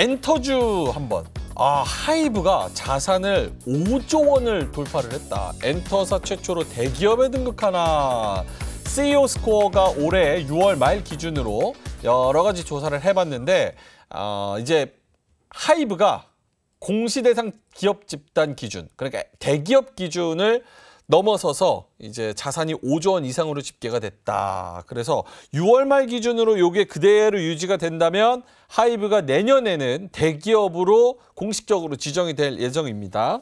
엔터주 한번. 하이브가 자산을 5조 원을 돌파를 했다. 엔터사 최초로 대기업에 등극하나. CEO 스코어가 올해 6월 말 기준으로 여러 가지 조사를 해봤는데 이제 하이브가 공시대상 기업 집단 기준, 그러니까 대기업 기준을 넘어서서 이제 자산이 5조 원 이상으로 집계가 됐다. 그래서 6월 말 기준으로 이게 그대로 유지가 된다면 하이브가 내년에는 대기업으로 공식적으로 지정이 될 예정입니다.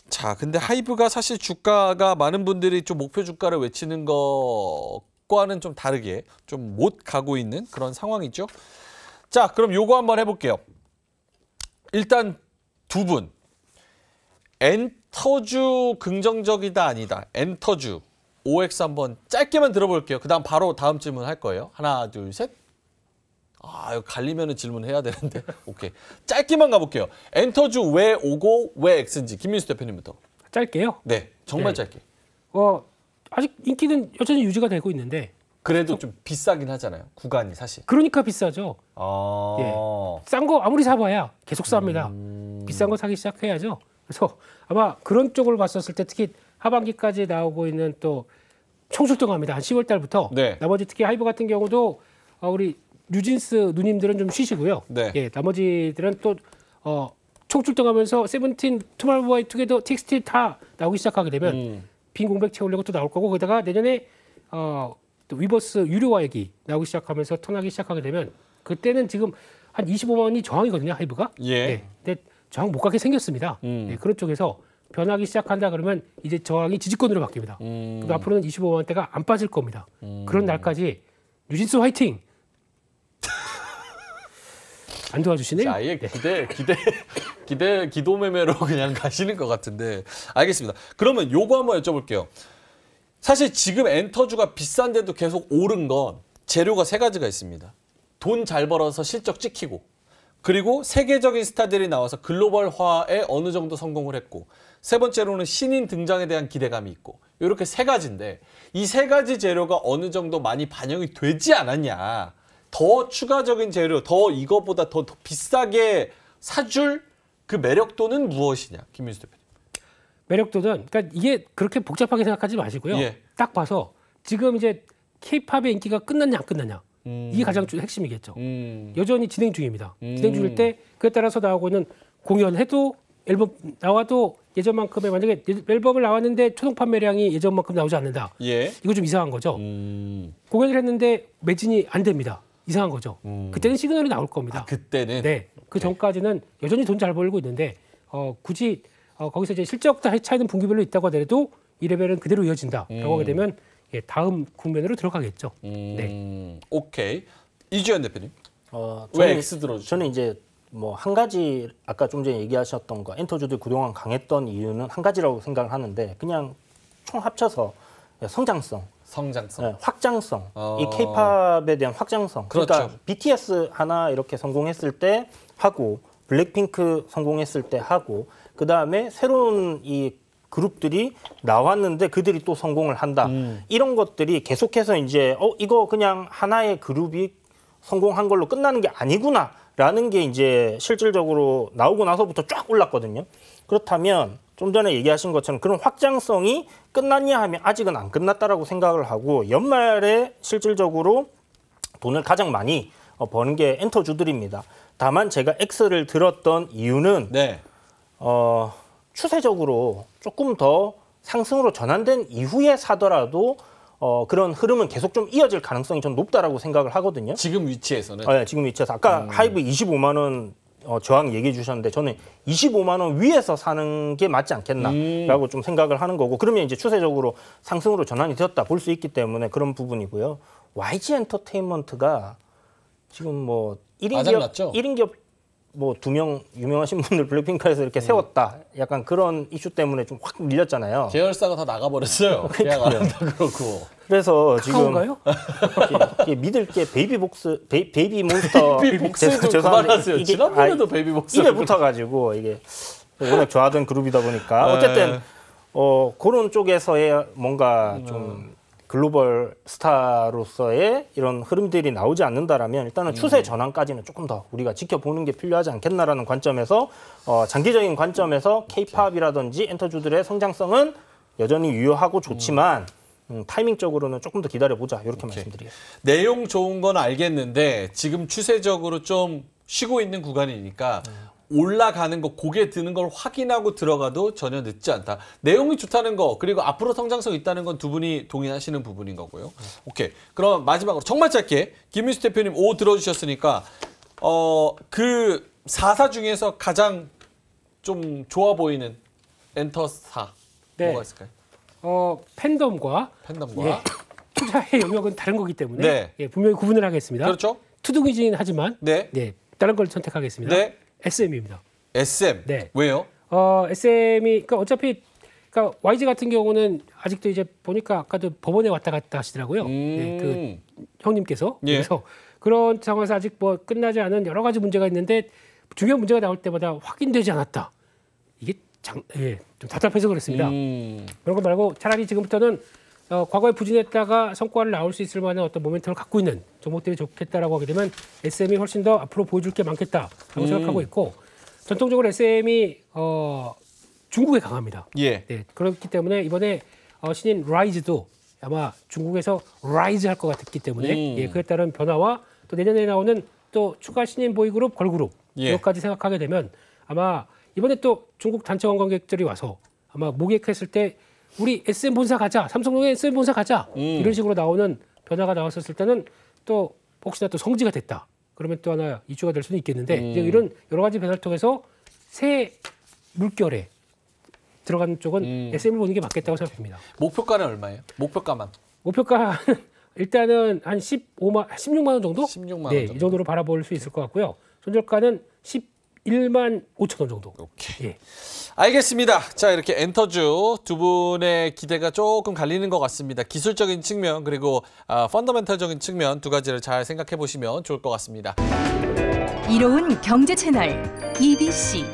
자, 근데 하이브가 사실 주가가 많은 분들이 좀 목표 주가를 외치는 것과는 좀 다르게 좀 못 가고 있는 그런 상황이죠. 자, 그럼 요거 한번 해볼게요. 일단 두 분. 엔터주 긍정적이다 아니다. 엔터주 OX 한번 짧게만 들어볼게요. 그다음 바로 다음 질문 할 거예요. 하나, 둘, 셋. 이거 갈리면은 질문해야 되는데. 오케이. 짧게만 가볼게요. 엔터주 왜 O고 왜 X인지 김민수 대표님부터. 짧게요? 네, 정말 짧게. 아직 인기는 여전히 유지가 되고 있는데. 그래도 좀 비싸긴 하잖아요. 구간이 사실. 그러니까 비싸죠. 예. 싼 거 아무리 사봐야 계속 쌉니다. 비싼 거 사기 시작해야죠. 그래서 아마 그런 쪽을 봤었을 때 특히 하반기까지 나오고 있는 또 총출동합니다. 한 10월 달부터. 네. 나머지 특히 하이브 같은 경우도 우리 뉴진스 누님들은 좀 쉬시고요. 네. 예, 나머지들은 또 총출동하면서 세븐틴, 투모로우바이 투게더, 틱스틸 다 나오기 시작하게 되면 빈 공백 채우려고 또 나올 거고 거기다가 내년에 또 위버스 유료화액이 나오기 시작하면서 턴하기 시작하게 되면 그때는 지금 한 25만 원이 저항이거든요. 하이브가. 예. 네. 근데 저항 못 가게 생겼습니다. 네, 그런 쪽에서 변하기 시작한다 그러면 이제 저항이 지지권으로 바뀝니다. 그리고 앞으로는 25만 원대가 안 빠질 겁니다. 그런 날까지 뉴진스 화이팅! 안 도와주시네요. 아예 기도 매매로 그냥 가시는 것 같은데. 알겠습니다. 그러면 요거 한번 여쭤볼게요. 사실 지금 엔터주가 비싼데도 계속 오른 건 재료가 세 가지가 있습니다. 돈 잘 벌어서 실적 찍히고, 그리고 세계적인 스타들이 나와서 글로벌화에 어느 정도 성공을 했고, 세 번째로는 신인 등장에 대한 기대감이 있고, 이렇게 세 가지인데 이 세 가지 재료가 어느 정도 많이 반영이 되지 않았냐. 더 추가적인 재료, 더 이거보다 더 비싸게 사줄 그 매력도는 무엇이냐, 김민수 대표님. 매력도는 그러니까 이게 그렇게 복잡하게 생각하지 마시고요. 예. 딱 봐서 지금 이제 K-팝의 인기가 끝났냐 안 끝났냐 이게 가장 핵심이겠죠. 여전히 진행 중입니다. 진행 중일 때 그에 따라서 나오고 있는 공연해도 앨범 나와도 예전만큼의 만약에 앨범을 나왔는데 초동 판매량이 예전만큼 나오지 않는다. 예. 이거 좀 이상한 거죠. 공연을 했는데 매진이 안 됩니다. 이상한 거죠. 그때는 시그널이 나올 겁니다. 그때는? 네. 그 전까지는 여전히 돈 잘 벌고 있는데 굳이 거기서 이제 실적 차이는 분기별로 있다고 하더라도 이 레벨은 그대로 이어진다라고 하게 되면 다음 국면으로 들어가겠죠. 네. 오케이. 이주연 대표님. 왜 X 들어주세요? 저는 이제 뭐 한 가지 아까 좀 전에 얘기하셨던 거 엔터주들이 그동안 강했던 이유는 한 가지라고 생각을 하는데 그냥 총 합쳐서 성장성, 확장성, 이 K-팝에 대한 확장성. 그렇죠. 그러니까 BTS 하나 이렇게 성공했을 때 하고 블랙핑크 성공했을 때 하고 그 다음에 새로운 이 그룹들이 나왔는데 그들이 또 성공을 한다. 이런 것들이 계속해서 이제 이거 그냥 하나의 그룹이 성공한 걸로 끝나는 게 아니구나라는 게 이제 실질적으로 나오고 나서부터 쫙 올랐거든요. 그렇다면 좀 전에 얘기하신 것처럼 그런 확장성이 끝났냐 하면 아직은 안 끝났다라고 생각을 하고 연말에 실질적으로 돈을 가장 많이 버는 게 엔터주들입니다. 다만 제가 X를 들었던 이유는 네. 추세적으로 조금 더 상승으로 전환된 이후에 사더라도 그런 흐름은 계속 좀 이어질 가능성이 좀 높다라고 생각을 하거든요. 지금 위치에서는? 네, 지금 위치에서. 아까 하이브 25만 원 저항 얘기해 주셨는데 저는 25만 원 위에서 사는 게 맞지 않겠나라고 좀 생각을 하는 거고 그러면 이제 추세적으로 상승으로 전환이 되었다 볼 수 있기 때문에 그런 부분이고요. YG 엔터테인먼트가 지금 뭐 1인 기업 뭐 2명 유명하신 분들 블랙핑크에서 이렇게 세웠다. 약간 그런 이슈 때문에 좀 확 밀렸잖아요. 계열사가 다 나가버렸어요. 계약 안 한다 그러고. 그래서 지금 카카오인가요? 믿을 게 베이비복스, 베이비몬스터. 베이비복스 좀 그만하세요. 지난번에도 베이비복스. 입에 붙어가지고 이게 워낙 좋아하던 그룹이다 보니까 어쨌든 그런 쪽에서의 뭔가 좀 글로벌 스타로서의 이런 흐름들이 나오지 않는다라면 일단은 추세 전환까지는 조금 더 우리가 지켜보는 게 필요하지 않겠나라는 관점에서 장기적인 관점에서 K-팝이라든지 엔터주들의 성장성은 여전히 유효하고 좋지만 타이밍적으로는 조금 더 기다려보자 이렇게 말씀드리겠습니다. 내용 좋은 건 알겠는데 지금 추세적으로 좀 쉬고 있는 구간이니까 올라가는 거, 고개 드는 걸 확인하고 들어가도 전혀 늦지 않다. 내용이 좋다는 거, 그리고 앞으로 성장성 있다는 건 두 분이 동의하시는 부분인 거고요. 오케이. 그럼 마지막으로 정말 짧게 김민수 대표님 5 들어주셨으니까 그 4사 중에서 가장 좀 좋아 보이는 엔터사 뭐가 있을까요? 팬덤과 팬덤과 투자의 영역은 다른 거기 때문에 네. 예, 분명히 구분을 하겠습니다. 그렇죠? 투둥이긴 하지만 네. 다른 걸 선택하겠습니다. 네. SM입니다. SM. 네. 왜요? SM이 그러니까 어차피 그러니까 YG 같은 경우는 아직도 이제 보니까 아까도 법원에 왔다 갔다 하시더라고요. 네, 그 형님께서. 예. 그래서 그런 상황에서 아직 뭐 끝나지 않은 여러 가지 문제가 있는데 중요한 문제가 나올 때마다 확인되지 않았다. 이게 좀 답답해서 그렇습니다. 그런 거 말고 차라리 지금부터는 과거에 부진했다가 성과를 나올 수 있을 만한 어떤 모멘텀을 갖고 있는 종목들이 좋겠다라고 하게 되면 SM이 훨씬 더 앞으로 보여줄 게 많겠다라고 생각하고 있고 전통적으로 SM이 중국에 강합니다. 예. 네, 그렇기 때문에 이번에 신인 라이즈도 아마 중국에서 라이즈 할 것 같았기 때문에 예, 그에 따른 변화와 또 내년에 나오는 또 추가 신인 보이그룹, 걸그룹 이것까지 생각하게 되면 아마 이번에 또 중국 단체 관광객들이 와서 아마 모객했을 때 우리 SM 본사 가자, 삼성동에 SM 본사 가자 이런 식으로 나오는 변화가 나왔었을 때는 또 혹시나 또 성지가 됐다. 그러면 또 하나 이슈가 될 수는 있겠는데 이제 이런 여러 가지 변화를 통해서 새 물결에 들어가는 쪽은 SM을 보는 게 맞겠다고 생각합니다. 목표가는 얼마예요? 목표가만. 목표가는 일단은 한 16만 원 정도? 16만 원 네, 정도. 이 정도로 바라볼 수 있을 것 같고요. 손절가는 11만 5천 원 정도. 오케이. 예. 알겠습니다. 자, 이렇게 엔터주 두 분의 기대가 조금 갈리는 것 같습니다. 기술적인 측면 그리고 펀더멘털적인 측면 두 가지를 잘 생각해 보시면 좋을 것 같습니다. 이로운 경제 채널 EBC